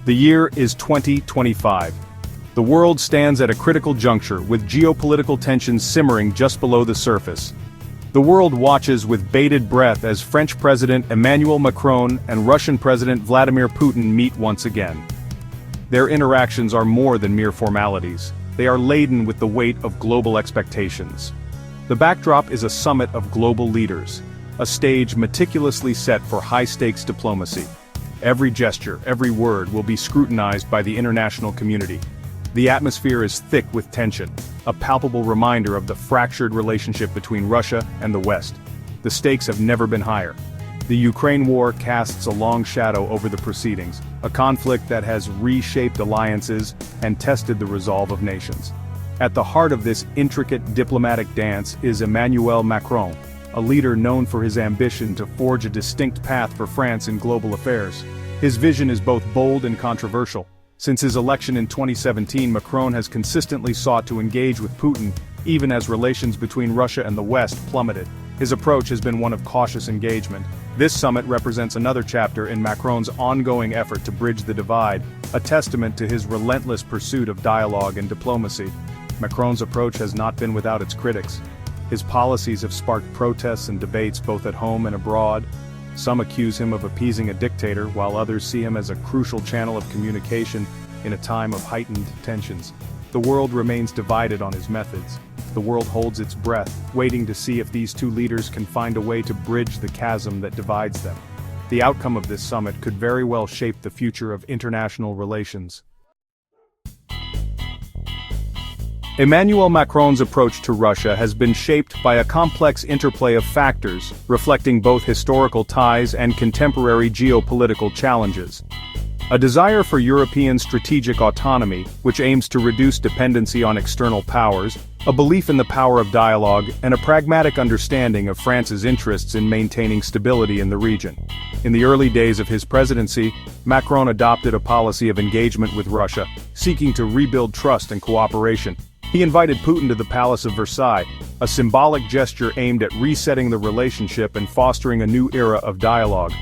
The year is 2025. The world stands at a critical juncture with geopolitical tensions simmering just below the surface. The world watches with bated breath as French President Emanuel Macron and Russian President Vladimir Putin meet once again. Their interactions are more than mere formalities. They are laden with the weight of global expectations. The backdrop is a summit of global leaders, a stage meticulously set for high-stakes diplomacy. Every gesture, every word will be scrutinized by the international community. The atmosphere is thick with tension, a palpable reminder of the fractured relationship between Russia and the West. The stakes have never been higher. The Ukraine war casts a long shadow over the proceedings, a conflict that has reshaped alliances and tested the resolve of nations. At the heart of this intricate diplomatic dance is Emanuel Macron, a leader known for his ambition to forge a distinct path for France in global affairs. His vision is both bold and controversial. Since his election in 2017, Macron has consistently sought to engage with Putin, even as relations between Russia and the West plummeted. His approach has been one of cautious engagement. This summit represents another chapter in Macron's ongoing effort to bridge the divide, a testament to his relentless pursuit of dialogue and diplomacy. Macron's approach has not been without its critics. His policies have sparked protests and debates both at home and abroad. Some accuse him of appeasing a dictator, while others see him as a crucial channel of communication in a time of heightened tensions. The world remains divided on his methods. The world holds its breath, waiting to see if these two leaders can find a way to bridge the chasm that divides them. The outcome of this summit could very well shape the future of international relations. Emmanuel Macron's approach to Russia has been shaped by a complex interplay of factors, reflecting both historical ties and contemporary geopolitical challenges. A desire for European strategic autonomy, which aims to reduce dependency on external powers, a belief in the power of dialogue, and a pragmatic understanding of France's interests in maintaining stability in the region. In the early days of his presidency, Macron adopted a policy of engagement with Russia, seeking to rebuild trust and cooperation. He invited Putin to the Palace of Versailles, a symbolic gesture aimed at resetting the relationship and fostering a new era of dialogue.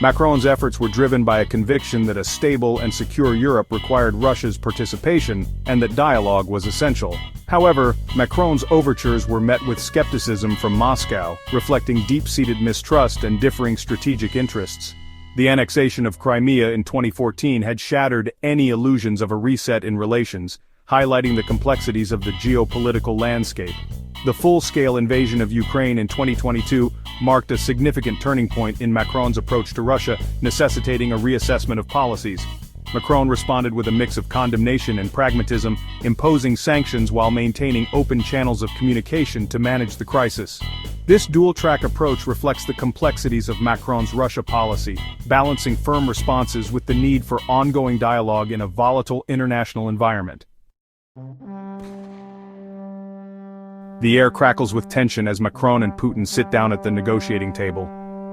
Macron's efforts were driven by a conviction that a stable and secure Europe required Russia's participation, and that dialogue was essential. However, Macron's overtures were met with skepticism from Moscow, reflecting deep-seated mistrust and differing strategic interests. The annexation of Crimea in 2014 had shattered any illusions of a reset in relations, highlighting the complexities of the geopolitical landscape. The full-scale invasion of Ukraine in 2022 marked a significant turning point in Macron's approach to Russia, necessitating a reassessment of policies. Macron responded with a mix of condemnation and pragmatism, imposing sanctions while maintaining open channels of communication to manage the crisis. This dual-track approach reflects the complexities of Macron's Russia policy, balancing firm responses with the need for ongoing dialogue in a volatile international environment. The air crackles with tension as Macron and Putin sit down at the negotiating table.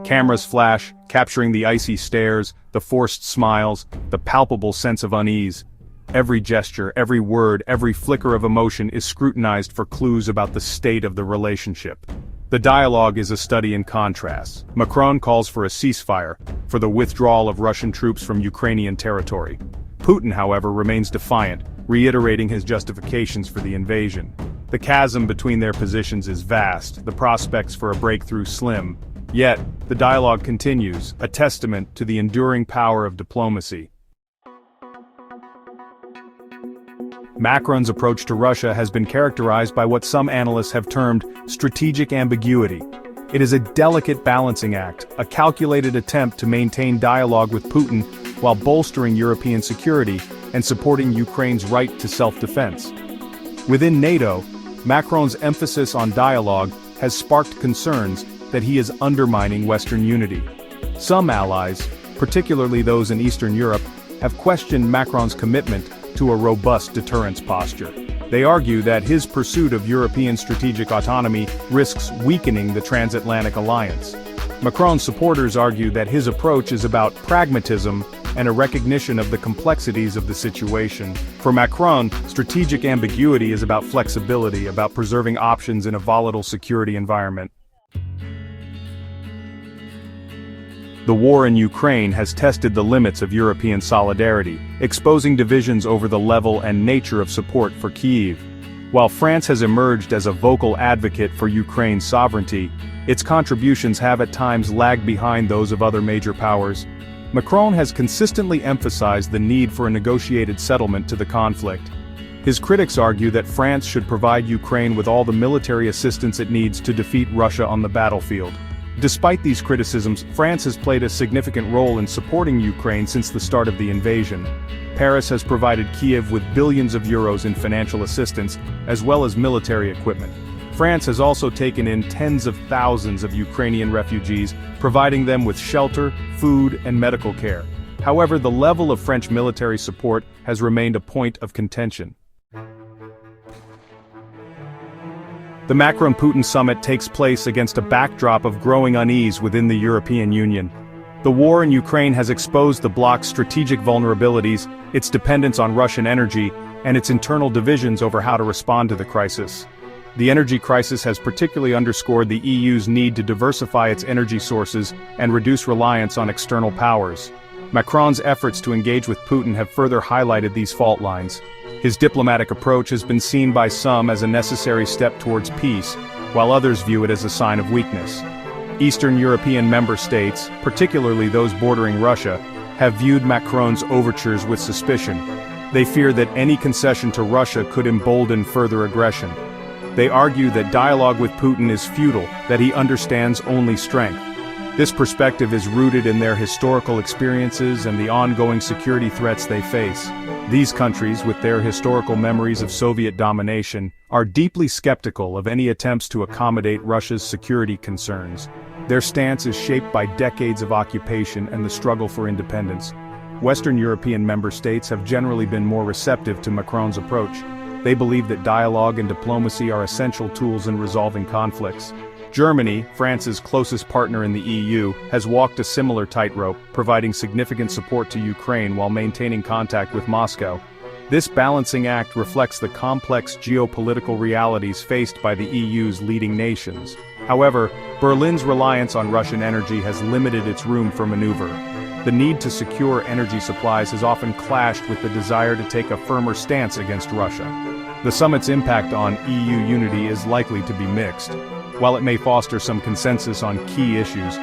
Cameras flash, capturing the icy stares, the forced smiles, the palpable sense of unease. Every gesture, every word, every flicker of emotion is scrutinized for clues about the state of the relationship. The dialogue is a study in contrasts. Macron calls for a ceasefire, for the withdrawal of Russian troops from Ukrainian territory. Putin, however, remains defiant, reiterating his justifications for the invasion. The chasm between their positions is vast, the prospects for a breakthrough slim. Yet, the dialogue continues, a testament to the enduring power of diplomacy. Macron's approach to Russia has been characterized by what some analysts have termed strategic ambiguity. It is a delicate balancing act, a calculated attempt to maintain dialogue with Putin while bolstering European security and supporting Ukraine's right to self-defense. Within NATO, Macron's emphasis on dialogue has sparked concerns that he is undermining Western unity. Some allies, particularly those in Eastern Europe, have questioned Macron's commitment to a robust deterrence posture. They argue that his pursuit of European strategic autonomy risks weakening the transatlantic alliance. Macron's supporters argue that his approach is about pragmatism and a recognition of the complexities of the situation. For Macron, strategic ambiguity is about flexibility, about preserving options in a volatile security environment. The war in Ukraine has tested the limits of European solidarity, exposing divisions over the level and nature of support for Kyiv. While France has emerged as a vocal advocate for Ukraine's sovereignty, its contributions have at times lagged behind those of other major powers. Macron has consistently emphasized the need for a negotiated settlement to the conflict. His critics argue that France should provide Ukraine with all the military assistance it needs to defeat Russia on the battlefield. Despite these criticisms, France has played a significant role in supporting Ukraine since the start of the invasion. Paris has provided Kyiv with billions of euros in financial assistance, as well as military equipment. France has also taken in tens of thousands of Ukrainian refugees, providing them with shelter, food, and medical care. However, the level of French military support has remained a point of contention. The Macron-Putin summit takes place against a backdrop of growing unease within the European Union. The war in Ukraine has exposed the bloc's strategic vulnerabilities, its dependence on Russian energy, and its internal divisions over how to respond to the crisis. The energy crisis has particularly underscored the EU's need to diversify its energy sources and reduce reliance on external powers. Macron's efforts to engage with Putin have further highlighted these fault lines. His diplomatic approach has been seen by some as a necessary step towards peace, while others view it as a sign of weakness. Eastern European member states, particularly those bordering Russia, have viewed Macron's overtures with suspicion. They fear that any concession to Russia could embolden further aggression. They argue that dialogue with Putin is futile, that he understands only strength. This perspective is rooted in their historical experiences and the ongoing security threats they face. These countries, with their historical memories of Soviet domination, are deeply skeptical of any attempts to accommodate Russia's security concerns. Their stance is shaped by decades of occupation and the struggle for independence. Western European member states have generally been more receptive to Macron's approach. They believe that dialogue and diplomacy are essential tools in resolving conflicts. Germany, France's closest partner in the EU, has walked a similar tightrope, providing significant support to Ukraine while maintaining contact with Moscow. This balancing act reflects the complex geopolitical realities faced by the EU's leading nations. However, Berlin's reliance on Russian energy has limited its room for maneuver. The need to secure energy supplies has often clashed with the desire to take a firmer stance against Russia. The summit's impact on EU unity is likely to be mixed. While it may foster some consensus on key issues,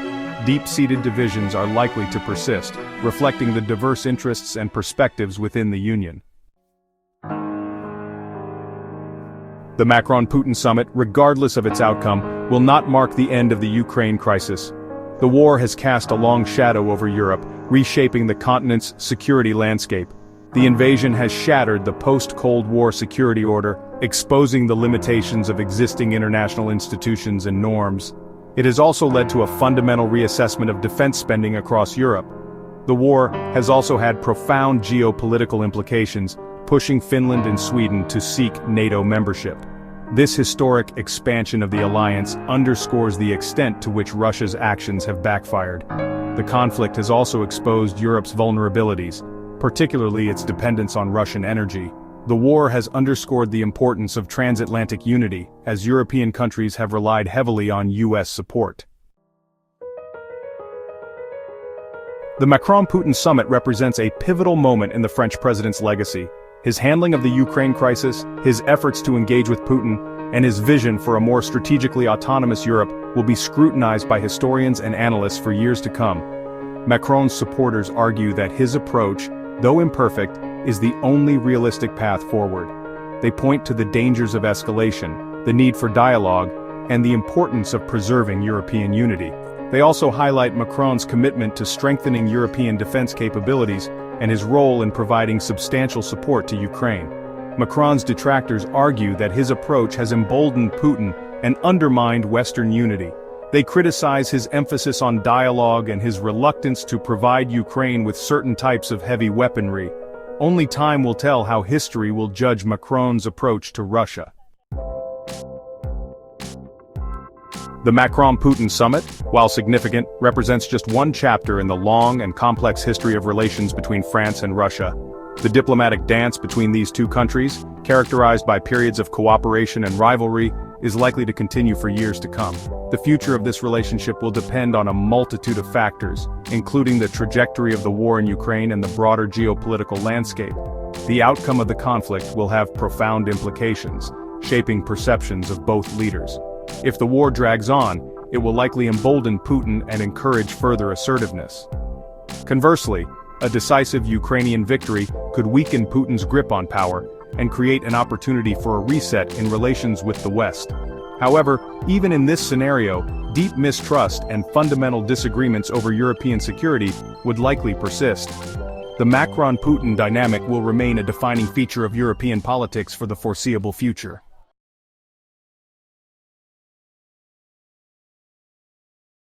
deep-seated divisions are likely to persist, reflecting the diverse interests and perspectives within the Union. The Macron-Putin summit, regardless of its outcome, will not mark the end of the Ukraine crisis. The war has cast a long shadow over Europe, reshaping the continent's security landscape. The invasion has shattered the post-Cold War security order, exposing the limitations of existing international institutions and norms. It has also led to a fundamental reassessment of defense spending across Europe. The war has also had profound geopolitical implications, pushing Finland and Sweden to seek NATO membership. This historic expansion of the alliance underscores the extent to which Russia's actions have backfired. The conflict has also exposed Europe's vulnerabilities, particularly its dependence on Russian energy. The war has underscored the importance of transatlantic unity, as European countries have relied heavily on US support. The Macron-Putin summit represents a pivotal moment in the French president's legacy. His handling of the Ukraine crisis, his efforts to engage with Putin, and his vision for a more strategically autonomous Europe will be scrutinized by historians and analysts for years to come. Macron's supporters argue that his approach, though imperfect, is the only realistic path forward. They point to the dangers of escalation, the need for dialogue, and the importance of preserving European unity. They also highlight Macron's commitment to strengthening European defense capabilities and his role in providing substantial support to Ukraine. Macron's detractors argue that his approach has emboldened Putin and undermined Western unity. They criticize his emphasis on dialogue and his reluctance to provide Ukraine with certain types of heavy weaponry. Only time will tell how history will judge Macron's approach to Russia. The Macron-Putin summit, while significant, represents just one chapter in the long and complex history of relations between France and Russia. The diplomatic dance between these two countries, characterized by periods of cooperation and rivalry, is likely to continue for years to come. The future of this relationship will depend on a multitude of factors, including the trajectory of the war in Ukraine and the broader geopolitical landscape. The outcome of the conflict will have profound implications, shaping perceptions of both leaders. If the war drags on, it will likely embolden Putin and encourage further assertiveness. Conversely, a decisive Ukrainian victory could weaken Putin's grip on power and create an opportunity for a reset in relations with the West. However, even in this scenario, deep mistrust and fundamental disagreements over European security would likely persist. The Macron-Putin dynamic will remain a defining feature of European politics for the foreseeable future.